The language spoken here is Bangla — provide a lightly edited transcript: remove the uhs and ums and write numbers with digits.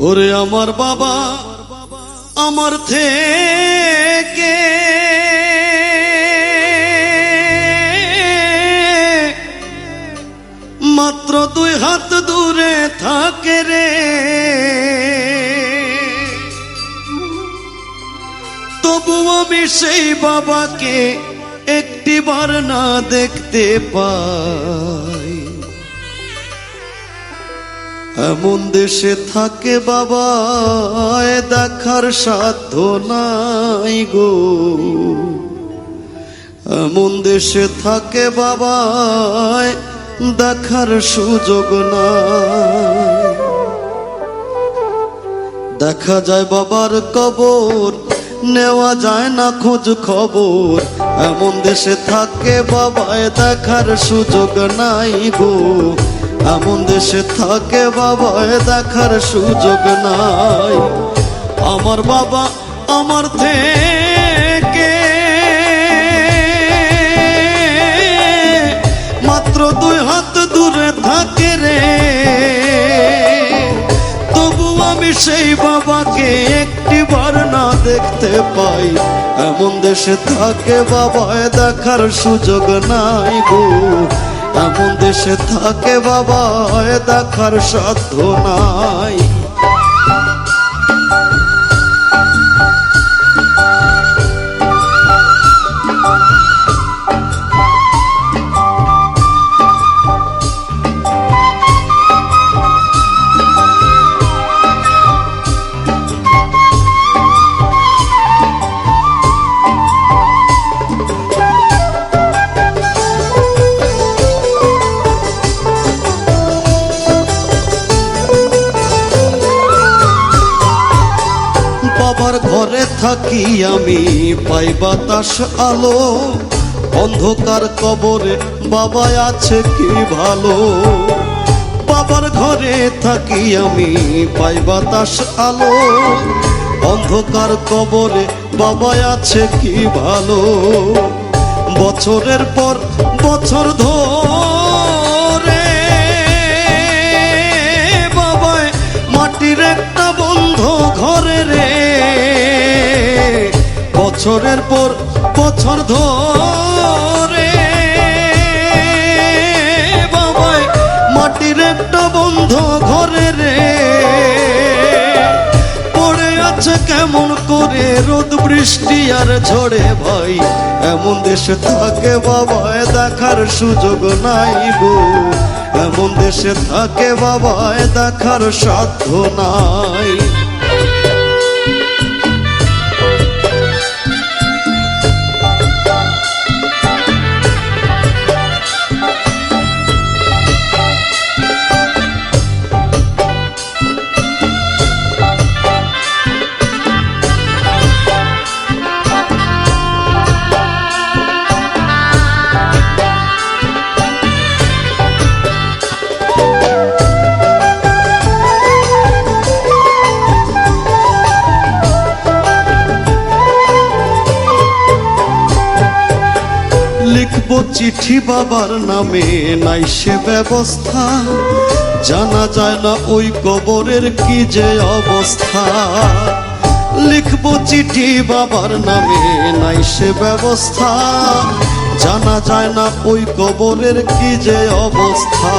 ওরে আমার বাবা আমার থেকে মাত্র 2 হাত দূরে থাকে রে, তবু আমি সেই বাবাকে একটিবার না দেখতে পাই। এমন দেশে থাকে বাবা দেখার সাধ্য নাই গো, এমন দেশে থাকে বাবা দেখার সুযোগ নাই। দেখা যায় বাবার কবর, নেওয়া যায় না খোঁজ খবর, এমন দেশে থাকে বাবায় দেখার সুযোগ নাই গো, এমন দেশে থাকে বাবায় দেখার সুযোগ নাই। আমার বাবা আমার থেকে মাত্র 2 হাত দূরে থাকে রে, তবু আমি সেই বাবাকে একটিবার না দেখতে পাই। এমন দেশে থাকে বাবায় দেখার সুযোগ নাই গো, এমন দেশে থাকে বাবায় দেখার সাধ্য নাই। বাবার ঘরে থাকি আমি পাই বাতাস আলো, অন্ধকার কবরে বাবা আছে কি ভালো। বাবার ঘরে থাকি আমি পাই বাতাস আলো, অন্ধকার কবরে বাবা আছে কি ভালো। বছরের পর বছর ধরে বাবায় মাটির একটা বন্ধ ঘরে রে, বছরের পর বছর ধরে বাবায় মাটির একটা বন্ধ ঘরে রে, পড়ে আছে কেমন করে রোদ বৃষ্টি আর ঝড়ে ভাই। এমন দেশে থাকে বাবায় দেখার সুযোগ নাই গো, এমন দেশে থাকে বাবায় দেখার সাধ্য নাই। লিখবো চিঠি বাবার নামে নাই সে ব্যবস্থা, জানা যায় না ওই কবরের কি যে অবস্থা। লিখবো চিঠি বাবার নামে নাই সে ব্যবস্থা, জানা যায় না ওই কবরের কি যে অবস্থা।